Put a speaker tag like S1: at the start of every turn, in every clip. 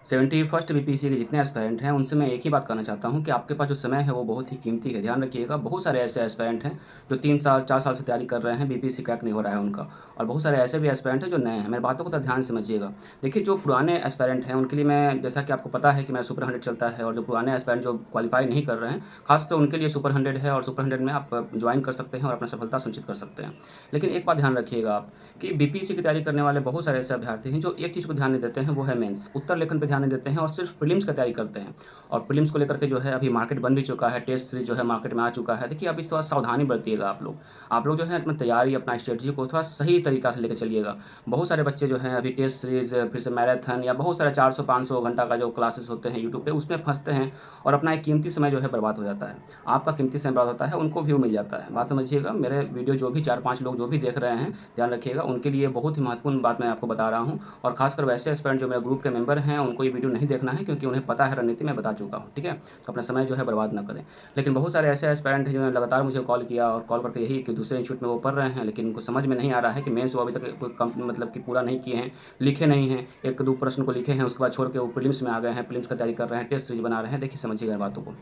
S1: 71st BPSC के जितने aspirant हैं, उनसे मैं एक ही बात कहना चाहता हूँ कि आपके पास जो समय है, वो बहुत ही कीमती है। ध्यान रखिएगा, बहुत सारे ऐसे एस्पायरेंट हैं, जो 3 साल, 4 साल से तैयारी कर रहे हैं, बीपीएससी क्रैक नहीं हो रहा है उनका। और बहुत सारे ऐसे भी एस्पायरेंट हैं, जो नए हैं। मेरी बातों को तो ध्यान से समझिएगा। देखिए, जो पुराने एस्पायरेंट हैं, उनके लिए मैं जैसा कि आपको पता है कि मेरा सुपर 100 चलता है और जो पुराने एस्पायरेंट जो क्वालीफाई नहीं कर रहे हैं, खासकर उनके लिए सुपर 100 है और सुपर 100 में आप जॉइन कर सकते हैं और अपना सफलता सुनिश्चित कर सकते हैं। लेकिन एक बात ध्यान रखिएगा आप कि बीपीएससी की तैयारी करने वाले बहुत सारे ऐसे अभ्यर्थी हैं, जो एक चीज़ को ध्यान नहीं देते हैं, वो है मेंस। उत्तर लेखन पे ध्यान नहीं देते हैं और सिर्फ प्रीलिम्स की तैयारी करते हैं। और प्रीलिम्स को लेकर के जो है अभी मार्केट बन भी चुका है, टेस्ट सीरीज जो है मार्केट में आ चुका है। देखिए, अब इस थोड़ा सावधानी बरतिएगा आप लोग। आप लोग जो है अपनी तैयारी, अपना स्ट्रेटजी को थोड़ा सही तरीका से लेकर चलिएगा। बहुत सारे बच्चे जो हैं अभी टेस्ट सीरीज, फिर से मैराथन या बहुत सारे 400-500 घंटा का जो क्लासेस होते हैं यूट्यूब पे, उसमें फंसते हैं और अपना एक कीमती समय जो है बर्बाद हो जाता है। आपका कीमती समय बर्बाद होता है, उनको व्यू मिल जाता है। बात समझिएगा, मेरे वीडियो जो भी 4-5 लोग जो भी देख रहे हैं, ध्यान रखिएगा, उनके लिए बहुत ही महत्वपूर्ण बात मैं आपको बता रहा हूँ। और खासकर वैसे एस्पिरेंट जो मेरे ग्रुप के मेंबर हैं, उनको ये वीडियो नहीं देखना है, क्योंकि उन्हें पता है रणनीति मैं बता चुका हूँ। ठीक है? तो अपना समय जो है बर्बाद ना करें। लेकिन बहुत सारे ऐसे एस्पिरेंट हैं, जिन्होंने लगातार मुझे कॉल किया और कॉल करके यही कि दूसरे इंस्टीट्यूट में वो पढ़ रहे हैं, लेकिन उनको समझ में नहीं आ रहा है कि मेंस वो अभी तक कोई मतलब कि पूरा नहीं किए हैं, लिखे नहीं हैं। 1-2 प्रश्न को लिखे हैं, उसके बाद छोड़ के वो प्रीलिम्स में आ गए हैं, प्रीलिम्स की तैयारी कर रहे हैं, टेस्ट सीरीज बना रहे हैं। देखिए, समझिएगा बातों को।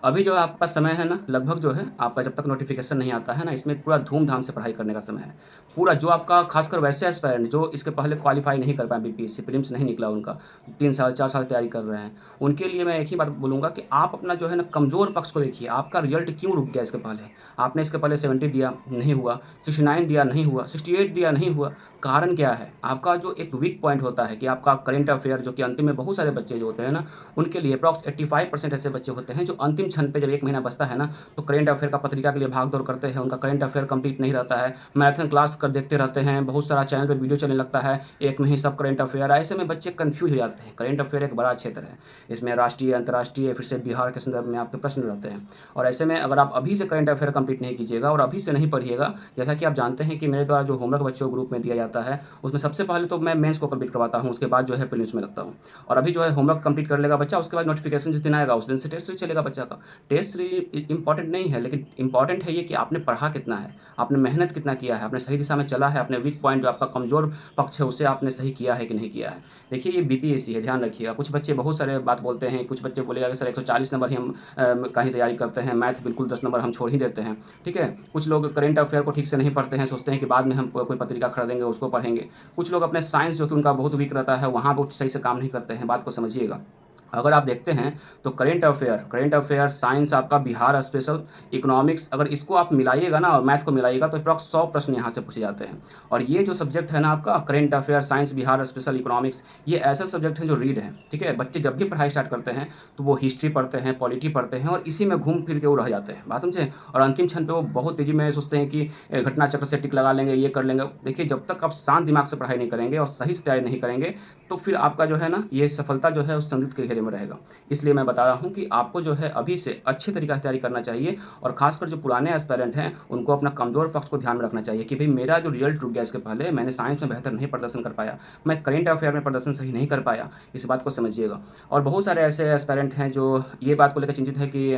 S1: अभी जो है आपके पास समय है ना, लगभग जो है आपका जब तक नोटिफिकेशन नहीं आता है ना, इसमें पूरा धूम-धाम से पढ़ाई करने का समय है। पूरा जो आपका खासकर वैसे एस्पायरेंट जो इसके पहले क्वालीफाई नहीं कर पाए, बीपीएससी प्रीलिम्स नहीं निकला उनका, 3 साल 4 साल तैयारी कर रहे हैं, उनके लिए मैं एक ही बात बोलूँगा कि आप अपना जो है ना कमज़ोर पक्ष को देखिए। आपका रिज़ल्ट क्यों रुक गया इसके पहले? आपने इसके पहले 70 दिया, नहीं हुआ, 69 दिया, नहीं हुआ, 68 दिया, नहीं हुआ। कारण क्या है? आपका जो एक वीक पॉइंट होता है कि आपका करंट अफेयर, जो कि अंतिम में बहुत सारे बच्चे जो होते हैं ना, उनके लिए अप्रॉक्स 85% ऐसे बच्चे होते हैं, जो अंतिम क्षण पे जब 1 महीना बचता है ना, तो करंट अफेयर का पत्रिका के लिए भाग-दौड़ करते हैं। उनका करंट अफेयर कंप्लीट नहीं रहता है। मैराथन क्लास कर देखते रहते हैं, बहुत सारा चैनल पे वीडियो चलने लगता है, एक में ही सब करंट अफेयर। ऐसे में बच्चे कन्फ्यूज़ हो जाते हैं। करंट अफेयर एक बड़ा क्षेत्र है। इसमें राष्ट्रीय, अंतर्राष्ट्रीय, फिर से बिहार के संदर्भ में आपके प्रश्न रहते हैं। और ऐसे में अगर आप अभी से करंट अफेयर कंप्लीट नहीं कीजिएगा और अभी से नहीं पढ़िएगा, जैसा कि आप जानते हैं कि मेरे द्वारा जो होमवर्क बच्चों को ग्रुप में दिया जाता है, उसमें सबसे पहले तो मैं मेंस को कंप्लीट करवाता हूँ, उसके बाद जो है प्रीलिम्स में लगता हूँ। और अभी जो है होमवर्क कंप्लीट कर लेगा बच्चा, उसके बाद नोटिफिकेशन जिस दिन आएगा, उस दिन से टेस्ट सीरीज चलेगा बच्चा का। टेस्ट सीरीज इंपॉर्टेंट नहीं है, लेकिन इंपॉर्टेंट है ये कि आपने पढ़ा कितना है, आपने मेहनत कितना किया है, आपने सही दिशा में चला है, अपने वीक पॉइंट जो आपका कमज़ोर पक्ष है, उसे आपने सही किया है कि नहीं किया है। देखिए, ये बीपीएससी है, ध्यान रखिएगा। कुछ बच्चे बहुत सारे बात बोलते हैं, कुछ बच्चे बोलेगा कि सर 140 नंबर ही हम का ही तैयारी करते हैं, मैथ बिल्कुल 10 नंबर हम छोड़ ही देते हैं। ठीक है? कुछ लोग करंट अफेयर को ठीक से नहीं पढ़ते हैं, सोचते हैं कि बाद में हम कोई पत्रिका खरीदेंगे, उसको पढ़ेंगे। कुछ लोग अपने साइंस जो कि उनका बहुत वीक रहता है, वहाँ वो सही से काम नहीं करते हैं। बात को समझिएगा। अगर आप देखते हैं तो करंट अफेयर, साइंस आपका, बिहार स्पेशल, इकोनॉमिक्स, अगर इसको आप मिलाइएगा ना और मैथ को मिलाइएगा, तो अप्रॉक्स 100 प्रश्न यहाँ से पूछे जाते हैं। और ये जो सब्जेक्ट है ना आपका, current affair, science, Bihar special, economics, ये ऐसे सब्जेक्ट हैं जो रीड हैं। ठीक है? बच्चे जब भी पढ़ाई स्टार्ट करते हैं, तो वो हिस्ट्री पढ़ते हैं, पॉलिटी पढ़ते हैं और इसी में घूम फिर के वो रह जाते हैं। बात समझे? और अंतिम क्षण पे वो बहुत तेज़ी में सोचते हैं कि घटना चक्र से टिक लगा लेंगे, ये कर लेंगे। देखिए, जब तक आप शांत दिमाग से पढ़ाई नहीं करेंगे और सही से तैयारी नहीं करेंगे, तो फिर आपका जो है ना, ये सफलता जो है उस संदिग्ध के घेरे में रहेगा। इसलिए मैं बता रहा हूँ कि आपको जो है अभी से अच्छे तरीके से तैयारी करना चाहिए। और खासकर जो पुराने एस्पायरेंट हैं, उनको अपना कमज़ोर पक्ष को ध्यान में रखना चाहिए कि भई, मेरा जो रिज़ल्ट रुक गया इसके पहले, मैंने साइंस में बेहतर नहीं प्रदर्शन कर पाया, मैं करंट अफेयर में प्रदर्शन सही नहीं कर पाया, इस बात को समझिएगा। और बहुत सारे ऐसे एस्पायरेंट हैं जो ये बात को लेकर चिंतित है कि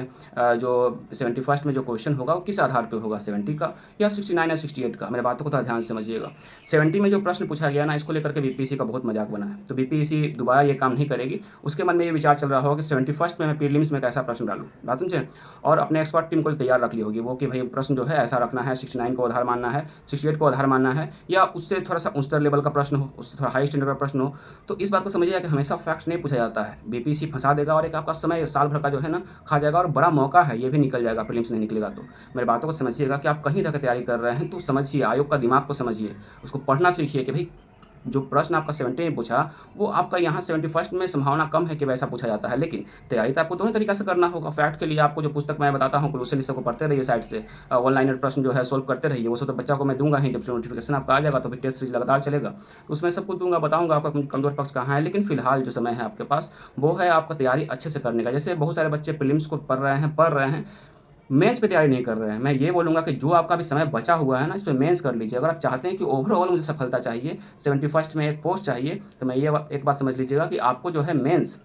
S1: जो 71st में जो क्वेश्चन होगा, वो किस आधार पे होगा, 70 का या 69 या 68 का? मेरे बातों को थोड़ा ध्यान से समझिएगा। 70 में जो प्रश्न पूछा गया ना, इसको लेकर के बीपीएससी का बहुत मज़ाक बना है। तो बीपीएससी दोबारा ये काम नहीं करेगी। उसके मन में ये विचार चल रहा होगा कि 71st में मैं प्रीलिम्स में कैसा प्रश्न डालूँ। बात समझे? और अपने एक्सपर्ट टीम को तैयार रख ली होगी वो कि भई, प्रश्न जो है ऐसा रखना है, 69 को आधार मानना है, 68 को आधार मानना है, या उससे थोड़ा-सा उच्चतर लेवल का प्रश्न हो, उससे थोड़ा हाई स्टैंडर्ड का प्रश्न हो। तो इस बात को समझिएगा कि हमेशा फैक्ट्स नहीं पूछा जाता है। बीपीएससी फँसा देगा और एक आपका समय साल भर का जो है ना खा जाएगा, और बड़ा मौका है, ये भी निकल जाएगा प्रीलिम्स नहीं निकलेगा तो। मेरी बातों को समझिएगा कि आप कहीं रह के तैयारी कर रहे हैं, तो समझिए, आयोग का दिमाग को समझिए, उसको पढ़ना सीखिए कि भई, जो प्रश्न आपका 70 में पूछा, वो आपका यहाँ 71st में संभावना कम है कि वैसा पूछा जाता है। लेकिन तैयारी तो आपको दोनों तरीका से करना होगा। फैक्ट के लिए आपको जो पुस्तक मैं बताता हूँ, क्लूशन, इस सबको पढ़ते रहिए साइड से। ऑनलाइन प्रश्न जो है सोल्व करते रहिए। वो सब तो बच्चा को मैं दूँगा ही, जब नोटिफिकेशन आपका आ जाएगा तो फिर टेस्ट सीरीज लगातार चलेगा। तो उसमें सब कुछ दूँगा, बताऊँगा आपका कमज़ोर पक्ष कहाँ है। लेकिन फिलहाल जो समय है आपके पास, वो है आपका तैयारी अच्छे से करने का। जैसे बहुत सारे बच्चे प्रीलिम्स को पढ़ रहे हैं, मेंस पे तैयारी नहीं कर रहे हैं। मैं ये बोलूँगा कि जो आपका भी समय बचा हुआ है ना, इसमें मेंस कर लीजिए। अगर आप चाहते हैं कि ओवरऑल मुझे सफलता चाहिए, 71st में एक पोस्ट चाहिए, तो मैं ये एक बात समझ लीजिएगा कि आपको जो है मेंस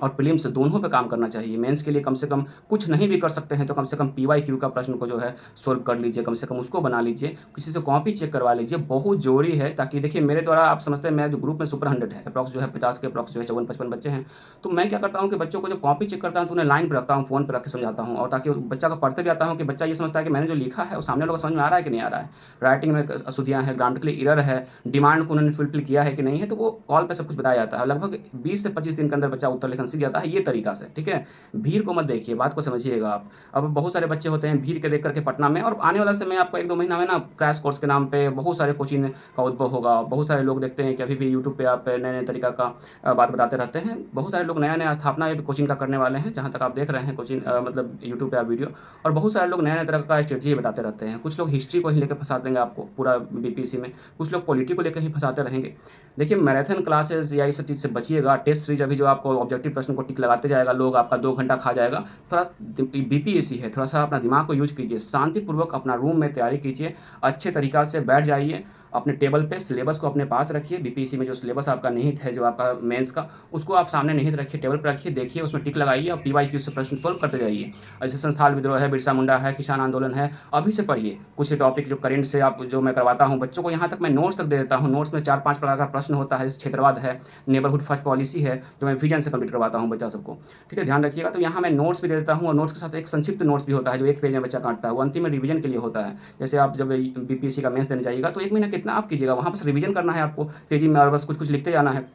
S1: और प्रीलिम्स दोनों पे काम करना चाहिए। मेंस के लिए कम से कम कुछ नहीं भी कर सकते हैं तो कम से कम पीवाईक्यू का प्रश्न को जो है सोल्व कर लीजिए, कम से कम उसको बना लीजिए, किसी से कॉपी चेक करवा लीजिए, बहुत ज़रूरी है। ताकि देखिए मेरे द्वारा आप समझते हैं, मैं जो ग्रुप में सुपर 100 है, अप्रॉक्स जो है 50 के अप्रॉक्स जो है 54-55 बच्चे हैं। तो मैं क्या करता हूँ कि बच्चों को जब कॉपी चेक करता हूँ तो उन्हें लाइन पर रखता हूँ, फ़ोन पर रख के समझाता हूँ, और ताकि बच्चा को पढ़ते भी आता हूँ कि बच्चा ये समझता है कि मैंने जो लिखा है वो सामने वालों को समझ में आ रहा है कि नहीं आ रहा है, राइटिंग में अशुद्धियाँ हैं, ग्रामेटिकली एरर है, डिमांड को उन्होंने फुलफिल किया है कि नहीं है, तो वो कॉल पे सब कुछ बताया जाता है। लगभग 20 से 25 दिन के अंदर बच्चा उत्तर लिखना सीख जाता है ये तरीका से, ठीक है। भीड़ को मत देखिए, बात को समझिएगा आप। अब बहुत सारे बच्चे होते हैं भीड़ के देख करके पटना में, और आने वाला समय आपको 1-2 महीना में ना क्रैश कोर्स के नाम पे बहुत सारे कोचिंग का उद्भव होगा। बहुत सारे लोग देखते हैं कि अभी भी यूट्यूब पे आप नए-नए तरीका का बात बताते रहते हैं। बहुत सारे लोग नया-नया स्थापना कोचिंग का करने वाले हैं, जहाँ तक आप देख रहे हैं कोचिंग मतलब यूट्यूब पे आप वीडियो। और बहुत सारे लोग नए-नए तरह का स्ट्रेटजी बताते रहते हैं। कुछ लोग हिस्ट्री को ही लेकर फँसा देंगे आपको पूरा बीपीएससी में, कुछ लोग पॉलिटी को लेकर ही फँसाते रहेंगे। देखिए मैराथन क्लासेस या इस सब चीज़ से बचिएगा। टेस्ट सीरीज अभी जो आपको ऑब्जेक्टिव प्रश्न को टिक लगाते जाएगा, लोग आपका 2 घंटा खा जाएगा। थोड़ा बीपीएससी है, थोड़ा-सा अपना दिमाग को यूज़ कीजिए, शांतिपूर्वक अपना रूम में तैयारी कीजिए, अच्छे तरीक़ा से बैठ जाइए, अपने टेबल पे सिलेबस को अपने पास रखिए। बीपीएससी में जो सिलेबस आपका निहित है, जो आपका मेंस का, उसको आप सामने निहित रखिए, टेबल पे रखिए, देखिए, उसमें टिक लगाइए और पीवाईक्यू से प्रश्न सॉल्व करते जाइए। जैसे संस्थान विद्रोह है, बिरसा मुंडा है, किसान आंदोलन है, अभी से पढ़िए। कुछ टॉपिक जो करंट से आप जो मैं करवाता हूँ बच्चों को, यहाँ तक मैं नोट्स तक दे देता हूँ। नोट्स में 4-5 प्रकार का प्रश्न होता है, जैसे क्षेत्रवाद है, नेबरहुड फर्स्ट पॉलिसी है, जो मैं विजन से कंप्लीट करवाता हूँ बच्चा सबको, ठीक है, ध्यान रखिएगा। तो यहाँ मैं नोट्स भी दे देता हूँ, और नोट्स के साथ एक संक्षिप्त नोट्स भी होता है, जो 1 पेज में बच्चा काटता है, वो अंतिम में रिवीजन के लिए होता है। जैसे आप जब बीपीएससी का मेंस देने जाइएगा तो 1 महीना कितना आप कीजिएगा, वहाँ बस रिवीजन करना है आपको तेज़ी में, और बस कुछ-कुछ लिखते जाना है।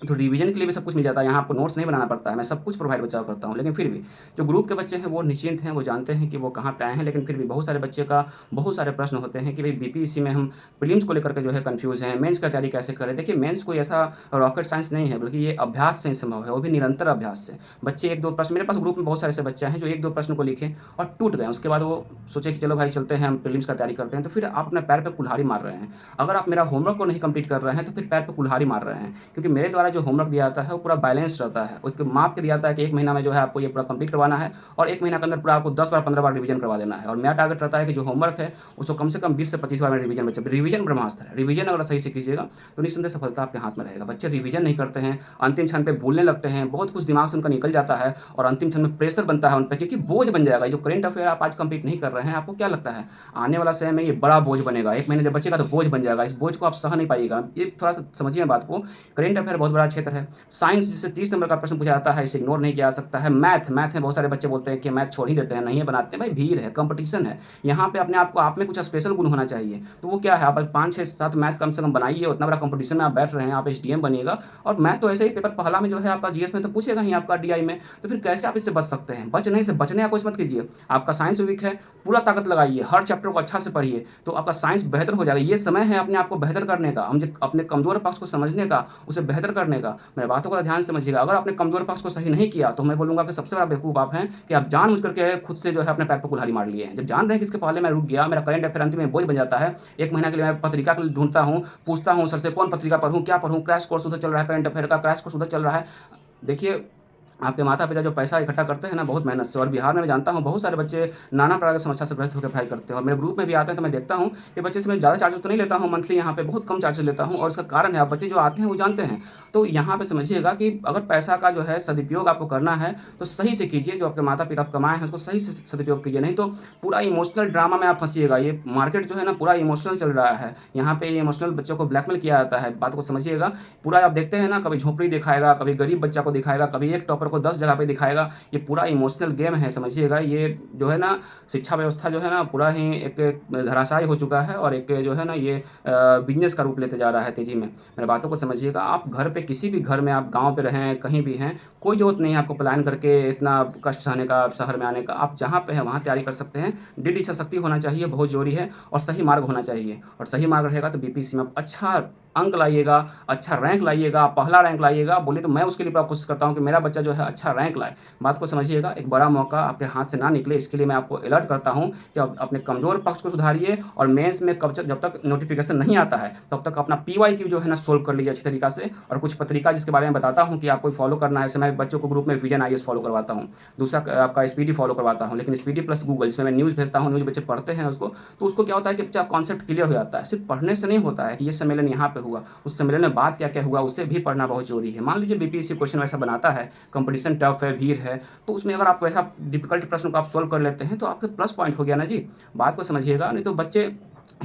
S1: तो रिवीजन के लिए भी सब कुछ मिल जाता है, यहाँ आपको नोट्स नहीं बनाना पड़ता है, मैं सब कुछ प्रोवाइड बच्चा को करता हूँ। लेकिन फिर भी जो ग्रुप के बच्चे हैं वो निश्चिंत हैं, वो जानते हैं कि वो कहाँ पे आए हैं। लेकिन फिर भी बहुत सारे बच्चे का बहुत सारे प्रश्न होते हैं कि भाई बीपीएससी में हम प्रीलिम्स को लेकर के जो है कन्फ्यूज़ हैं, मेंस का तैयारी कैसे करें। देखिए मेंस कोई ऐसा रॉकेट साइंस नहीं है, बल्कि ये अभ्यास से ही संभव है, वो भी निरंतर अभ्यास से। बच्चे 1-2 प्रश्न, मेरे पास ग्रुप में बहुत सारे ऐसे बच्चे हैं जो 1-2 प्रश्न को लिखे और टूट गए, उसके बाद वो सोचे कि चलो भाई चलते हैं, हम प्रीलिम्स का तैयारी करते हैं, तो फिर आप अपने पैर पे कुल्हाड़ी मार रहे हैं। अगर आप मेरा होमवर्क को नहीं कंप्लीट कर रहे हैं तो फिर पैर पे कुल्हाड़ी मार रहे हैं, क्योंकि मेरे द्वारा जो होमवर्क दिया जाता है वो पूरा बैलेंस रहता है। एक माप के दिया जाता है कि 1 महीना में जो है आपको ये पूरा कंप्लीट करवाना है, और 1 महीना के अंदर पूरा आपको 10 बार 15 बार रिवीजन करवा देना है। और मेरा टारगेट रहता है कि जो होमवर्क है उसको कम से कम 20 से 25 बार में रिवीजन बच्चे, रिवीजन ब्रह्मास्त्र है। रिवीजन अगर सही से कीजिएगा तो निस्संदेह सफलता आपके हाथ में रहेगा। बच्चे रिवीजन नहीं करते हैं, अंतिम क्षण पे भूलने लगते हैं, बहुत कुछ दिमाग से उनका निकल जाता है, और अंतिम क्षण में प्रेशर बनता है उन पे, क्योंकि बोझ बन जाएगा। जो करंट अफेयर आप आज कंप्लीट नहीं कर रहे हैं, आपको क्या लगता है आने वाला समय में ये बड़ा बोझ बनेगा, 1 महीने जब बचेगा तो बोझ बन जाएगा, इस बोझ को आप सह नहीं पाइएगा। ये थोड़ा सा समझिए बात को। करंट अफेयर बहुत बड़ा क्षेत्र है। साइंस जिससे 30 नंबर का प्रश्न पूछा जाता है, इसे इग्नोर नहीं किया जा सकता है। मैथ में बहुत सारे बच्चे बोलते हैं कि मैथ छोड़ ही देते हैं, नहीं है बनाते हैं। भाई भीड़ है, कंपटीशन है, यहाँ पे अपने आप को, आप में कुछ स्पेशल गुण होना चाहिए। तो वो क्या है, आप 5, 6, 7 मैथ कम से कम बनाइए। उतना बड़ा कंपटीशन में आप बैठ रहे हैं, आप एसडीएम बनिएगा, और मैथ तो ऐसे ही पेपर पहला में जो है आपका जीएस में तो पूछेगा ही, आपका डीआई में, तो फिर कैसे आप इससे बच सकते हैं। बचने से बचने का कोशिश मत कीजिए। आपका साइंस वीक है, पूरा ताकत लगाइए, हर चैप्टर को अच्छा से पढ़िए, तो आपका साइंस बेहतर हो जाएगा। ये समय है अपने आप को बेहतर करने का, हम अपने कमजोर पक्ष को समझने का, उसे बेहतर करने का। मेरी बातों को ध्यान से समझिएगा। अगर आपने कमजोर पक्ष को सही नहीं किया तो मैं बोलूँगा कि सबसे बड़ा बेवकूफ़ आप हैं कि आप जानबूझ करके खुद से जो है अपने पैर पर कुल्हाड़ी मार लिए हैं। जब जान रहे हैं कि इसके पहले मैं रुक गया, मेरा करंट अफेयर अंतिम में बोझ बन जाता है। 1 महीना के लिए मैं पत्रिका के लिए ढूँढता हूँ, पूछता हूँ सर से कौन पत्रिका पढ़ूँ, क्या पढ़ूँ, क्रैश कोर्स उधर चल रहा है, करंट अफेयर का क्रैश कोर्स उधर चल रहा है। देखिए आपके माता-पिता जो पैसा इकट्ठा करते हैं ना बहुत मेहनत से, और बिहार में मैं जानता हूँ बहुत सारे बच्चे नाना प्रकार की समस्या से ग्रस्त होकर पढ़ाई करते हैं, और मेरे ग्रुप में भी आते हैं तो मैं देखता हूँ कि बच्चे से मैं ज़्यादा चार्जेस तो नहीं लेता हूँ मंथली, यहाँ पे बहुत कम चार्जेस लेता हूँ, और इसका कारण है आप बच्चे जो आते हैं वो जानते हैं। तो यहाँ पे समझिएगा कि अगर पैसा का जो है सदुपयोग आपको करना है तो सही से कीजिए, जो आपके माता-पिता कमाए हैं उसको सही से सदुपयोग कीजिए, नहीं तो पूरा इमोशनल ड्रामा में आप फँसिएगा। ये मार्केट जो है ना पूरा इमोशनल चल रहा है, यहाँ पे ये इमोशनल बच्चों को ब्लैकमेल किया जाता है, बात को समझिएगा। पूरा आप देखते हैं ना, कभी झोपड़ी दिखाएगा, कभी गरीब बच्चा को दिखाएगा, कभी एक टॉपर को 10 जगह पे दिखाएगा। ये पूरा इमोशनल गेम है, समझिएगा। ये जो है ना शिक्षा व्यवस्था जो है ना पूरा ही एक धराशायी हो चुका है, और एक जो है ना ये बिज़नेस का रूप लेते जा रहा है तेज़ी में। मेरी बातों को समझिएगा। आप घर पे, किसी भी घर में, आप गाँव पे रहें, कहीं भी हैं, कोई ज़रूरत नहीं है आपको पलायन करके इतना कष्ट सहने का, शहर में आने का। आप जहाँ पे हैं वहाँ तैयारी कर सकते हैं। दृढ़ इच्छा शक्ति होना चाहिए, बहुत ज़रूरी है, और सही मार्ग होना चाहिए, और सही मार्ग रहेगा तो बीपीएससी में आप अच्छा अंक लाइएगा, अच्छा रैंक लाइएगा, पहला रैंक लाइएगा। बोलिए तो मैं उसके लिए पूरा कोशिश करता हूँ कि मेरा बच्चा जो है अच्छा रैंक लाए। बात को समझिएगा। एक बड़ा मौका आपके हाथ से ना निकले, इसके लिए मैं आपको अलर्ट करता हूँ कि आप अपने कमज़ोर पक्ष को सुधारिए, और मेंस में जब तक नोटिफिकेशन नहीं आता है तब तक अपना पीवाईक्यू जो है ना सोल्व कर लीजिए अच्छी तरीका से। और कुछ पत्रिका जिसके बारे में बताता हूँ कि आपको फॉलो करना है, ऐसे मैं बच्चों को ग्रुप में विजन आईएएस फॉलो करवाता हूँ, दूसरा आपका स्पीडी फॉलो करवाता हूँ, लेकिन स्पीडी प्लस गूगल, जिसमें मैं न्यूज़ भेजता हूँ, न्यूज़ बच्चे पढ़ते हैं उसको, तो उसको क्या होता है कि बच्चा कॉन्सेप्ट क्लियर हो जाता है। सिर्फ पढ़ने से नहीं होता है कि ये सम्मेलन यहाँ पे हुआ, उस सम्मेलन में बात क्या-क्या हुआ, उसे भी पढ़ना बहुत ज़रूरी है। मान लीजिए बीपीएससी क्वेश्चन वैसा बनाता है, कॉम्पिटिशन टफ है, भीड़ है, तो उसमें अगर आप वैसा डिफ़िकल्ट प्रश्न को आप सॉल्व कर लेते हैं, तो आपके प्लस पॉइंट हो गया ना जी। बात को समझिएगा, नहीं तो बच्चे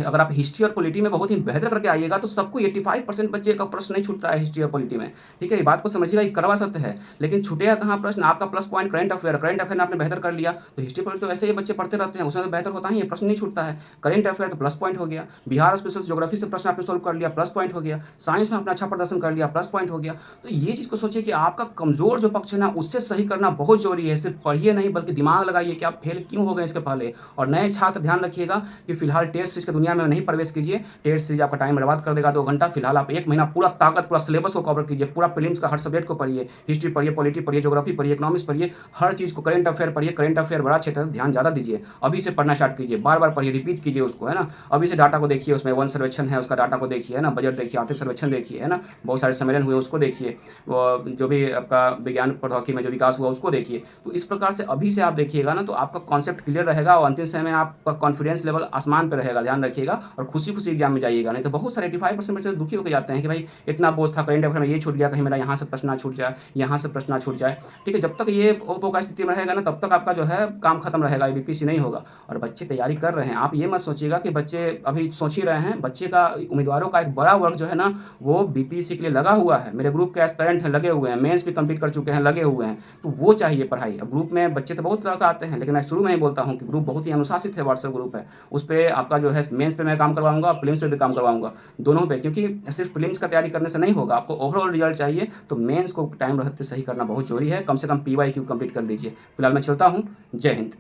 S1: अगर आप हिस्ट्री और पॉलिटी में बहुत ही बेहतर करके आइएगा, तो सबको 85% बच्चे का प्रश्न नहीं छूटता है हिस्ट्री और पॉलिटी में, ठीक है? ये बात को समझिएगा, ये कड़वा सत्य है। लेकिन छूटेगा कहाँ प्रश्न? आपका प्लस पॉइंट करंट अफेयर में आपने बेहतर कर लिया, तो हिस्ट्री पॉलिटी तो वैसे ही बच्चे पढ़ते रहते हैं, उसमें तो बेहतर होता ही है, प्रश्न नहीं छूटता है। करंट अफेयर तो प्लस पॉइंट हो गया, बिहार स्पेशल ज्योग्राफी से प्रश्न आपने सोल्व कर लिया, प्लस पॉइंट हो गया, साइंस में आपने अच्छा प्रदर्शन कर लिया, प्लस पॉइंट हो गया। तो ये चीज़ को सोचिए कि आपका कमज़ोर जो पक्ष है ना, उससे सही करना बहुत ज़रूरी है। सिर्फ पढ़िए नहीं, बल्कि दिमाग लगाइए कि आप फेल क्यों हो गए इसके पहले। और नए छात्र ध्यान रखिएगा कि फिलहाल टेस्ट सीरीज की दुनिया में नहीं प्रवेश कीजिए। टेस्ट सीरीज आपका टाइम बर्बाद कर देगा 2 घंटा। फिलहाल आप 1 महीना पूरा ताकत, पूरा सिलेबस को कवर कीजिए, पूरा प्रीलिम्स का हर सब्जेक्ट को पढ़िए, हिस्ट्री पढ़िए, पॉलिटी पढ़िए, ज्योग्राफी पढ़िए, इकोनॉमिक्स पढ़िए, हर चीज़ को, करंट अफेयर पढ़िए। करंट अफेयर बड़ा क्षेत्र है, ध्यान ज़्यादा दीजिए। अभी से पढ़ना स्टार्ट कीजिए, बार-बार पढ़िए, रिपीट कीजिए उसको, है ना? अभी से डाटा को देखिए, उसमें वन सर्वेक्षण है, उसका डाटा को देखिए, है ना? बजट देखिए, आर्थिक सर्वेक्षण देखिए, है ना? बहुत सारे सम्मेलन हुए, उसको देखिए। वो जो भी आपका विज्ञान प्रौद्योगिकी में जो विकास हुआ, उसको देखिए। तो इस प्रकार से अभी से आप देखिएगा ना, तो आपका कॉन्सेप्ट क्लियर रहेगा और अंतिम समय में आपका कॉन्फिडेंस लेवल आसमान पे रहेगा, ध्यान रखिएगा। और खुशी-खुशी एग्जाम में जाइएगा, नहीं तो बहुत सारे 85% बच्चे दुखी होकर जाते हैं कि भाई इतना बोझ था, करंट अफेयर में ये छूट गया, कहीं मेरा यहाँ से प्रश्न ना छूट जाए, यहाँ से प्रश्न ना छूट जाए, ठीक है? जब तक ये ओपो स्थिति में रहेगा ना, तब तक आपका जो है काम खत्म रहेगा, बीपीएससी नहीं होगा। और बच्चे तैयारी कर रहे हैं, आप ये मत सोचिएगा कि बच्चे अभी सोच ही रहे हैं, बच्चे का, उम्मीदवारों का एक बड़ा वर्ग जो है ना, वो बीपीएससी के लिए लगा हुआ है। मेरे ग्रुप के एस्पिरेंट हैं, लगे हुए हैं, मेंस भी कंप्लीट कर चुके हैं, लगे हुए हैं। तो वो चाहिए पढ़ाई। अब ग्रुप में बच्चे तो बहुत तरह का आते हैं, लेकिन मैं शुरू में ही बोलता हूँ कि ग्रुप बहुत ही अनुशासित है, व्हाट्सएप ग्रुप है। उस पे आपका जो है मेंस पे मैं काम करवाऊँगा, प्रीलिम्स पे भी काम करवाऊँगा, दोनों पे। क्योंकि सिर्फ प्रीलिम्स का तैयारी करने से नहीं होगा, आपको ओवरऑल रिजल्ट चाहिए, तो मेंस को टाइम रहते सही करना बहुत ज़रूरी है। कम से कम पीवाईक्यू कंप्लीट कर लीजिए। फिलहाल मैं चलता हूँ। जय हिंद।